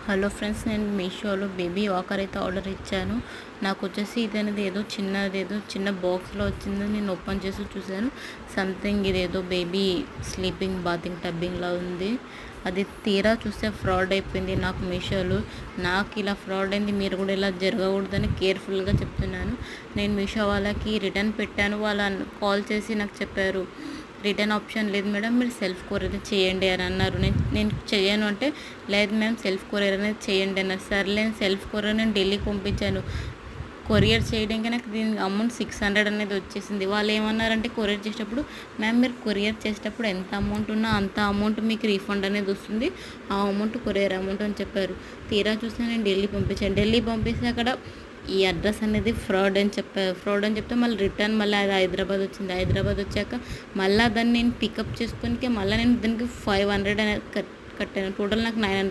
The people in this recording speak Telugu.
హలో ఫ్రెండ్స్, నేను మీషోలో బేబీ వాకర్ అయితే ఆర్డర్ ఇచ్చాను. నాకు వచ్చేసి ఇదనేది ఏదో చిన్న బాక్స్లో వచ్చిందని నేను ఓపెన్ చేసి చూశాను. సంథింగ్ ఇదేదో బేబీ స్లీపింగ్ బాతింగ్ టబ్బింగ్లా ఉంది. అది తీరా చూస్తే ఫ్రాడ్ అయిపోయింది నాకు మీషోలో. నాకు ఇలా ఫ్రాడ్ అయింది, మీరు కూడా ఇలా జరగకూడదని కేర్ఫుల్గా చెప్తున్నాను. నేను మీషో వాళ్ళకి రిటర్న్ పెట్టాను. వాళ్ళ కాల్ చేసి నాకు చెప్పారు, రిటర్న్ ఆప్షన్ లేదు మేడం, మీరు సెల్ఫ్ కొరియర్ చేయండి అని అన్నారు. నేను చేయను అంటే, లేదు మ్యామ్ సెల్ఫ్ కొరియర్ అనేది చేయండి అన్నారు. సర్లే సెల్ఫ్ కొరియర్ నేను ఢిల్లీకి పంపించాను. కొరియర్ చేయడానికి నాకు దీని అమౌంట్ 600 అనేది వచ్చేసింది. వాళ్ళు ఏమన్నారంటే కొరియర్ చేసేటప్పుడు, మ్యామ్ మీరు కొరియర్ చేసేటప్పుడు ఎంత అమౌంట్ ఉన్నా అంత అమౌంట్ మీకు రీఫండ్ అనేది వస్తుంది, ఆ అమౌంట్ కొరియర్ అమౌంట్ అని చెప్పారు. తీరా చూస్తే నేను ఢిల్లీ పంపించాను. ఢిల్లీ పంపిస్తే అక్కడ ఈ అడ్రస్ అనేది ఫ్రాడ్ అని చెప్పారు. ఫ్రాడ్ అని చెప్తే మళ్ళీ రిటర్న్ మళ్ళీ అది హైదరాబాద్ వచ్చింది. హైదరాబాద్ వచ్చాక మళ్ళీ దాన్ని నేను పికప్ చేసుకొని మళ్ళీ నేను దానికి 500 అనేది కట్టాను. టోటల్ నాకు 900